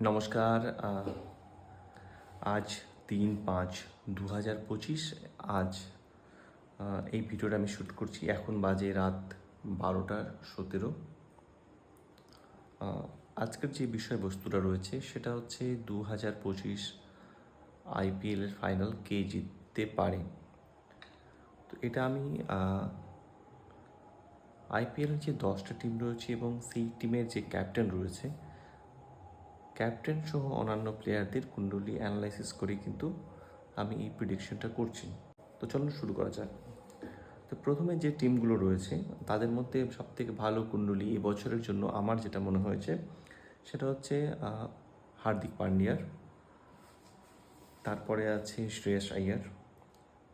নমস্কার। আজ ৩-৫-২০২৫। আজ এই ভিডিওটা আমি শ্যুট করছি, এখন বাজে রাত 12:17। আজকের যে বিষয়বস্তুটা রয়েছে সেটা হচ্ছে 2025 আইপিএলের ফাইনাল কে জিততে পারে। তো এটা আমি আইপিএলের যে 10টা টিম রয়েছে এবং সেই টিমের যে ক্যাপ্টেন রয়েছে, ক্যাপ্টেন সহ অন্যান্য প্লেয়ারদের কুণ্ডলী অ্যানালাইসিস করে কিন্তু আমি এই প্রেডিকশনটা করছি। তো চলুন শুরু করা যাক। তো প্রথমে যে টিমগুলো রয়েছে তাদের মধ্যে সবথেকে ভালো কুণ্ডলী এবছরের জন্য আমার যেটা মনে হয়েছে সেটা হচ্ছে হার্দিক পান্ডিয়ার, তারপরে আছে শ্রেয়স আইয়ার,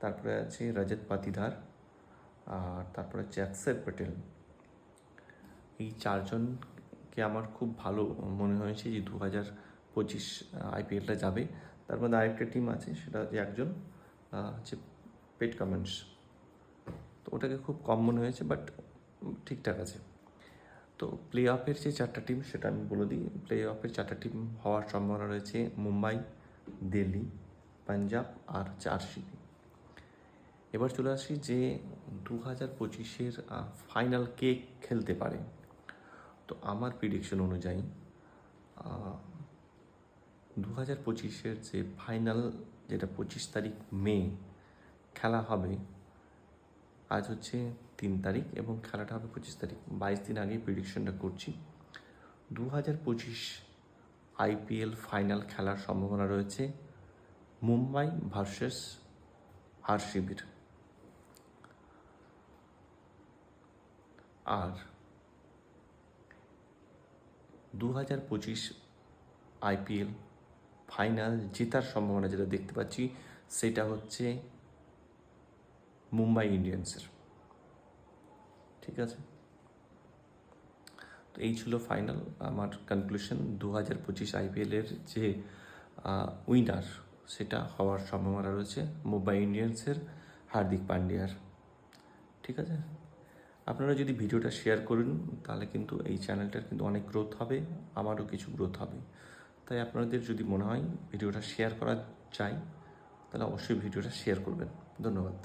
তারপরে আছে রজত পাতিদার, আর তারপরে হচ্ছে অক্ষর প্যাটেল। এই চারজনকে আমার খুব ভালো মনে হয়েছে যে 2025 আইপিএলটা যাবে। তার মধ্যে আরেকটা টিম আছে, সেটা হচ্ছে একজন হচ্ছে পেট কামেন্স। তো ওটাকে খুব কম মনে হয়েছে, বাট ঠিকঠাক আছে। তো প্লে অফের যে 4টা টিম সেটা আমি বলে দিই। প্লে অফের 4টা টিম হওয়ার সম্ভাবনা রয়েছে মুম্বাই, দিল্লি, পাঞ্জাব আর আরসিবি। এবার চলে আসি যে 2025-এর ফাইনাল কে খেলতে পারে। তো আমার প্রিডিকশন অনুযায়ী 2025-এর যে ফাইনাল, যেটা 25 তারিখ মে খেলা হবে, আজ হচ্ছে 3 তারিখ এবং খেলাটা হবে 25 তারিখ, 22 দিন আগেই প্রিডিকশনটা করছি। 2025 আইপিএল ফাইনাল খেলার সম্ভাবনা রয়েছে মুম্বাই ভার্সেস আরসিবির। আর 2025 আইপিএল ফাইনাল জেতার সম্ভাবনা যেটা দেখতে পাচ্ছি সেটা হচ্ছে মুম্বাই ইন্ডিয়ান্সের। ঠিক আছে, তো এই ছিল ফাইনাল আমার কনক্লুশন। 2025 আইপিএলের যে উইনার সেটা হওয়ার সম্ভাবনা রয়েছে মুম্বাই ইন্ডিয়ান্সের, হার্দিক পান্ডিয়ার। ঠিক আছে, আপনারা যদি ভিডিওটা শেয়ার করুন তাহলে কিন্তু এই চ্যানেলটার কিন্তু অনেক গ্রোথ হবে, আমারও কিছু গ্রোথ হবে। তাই আপনাদের যদি মনে হয় ভিডিওটা শেয়ার করা চাই তাহলে অবশ্যই ভিডিওটা শেয়ার করবেন। ধন্যবাদ।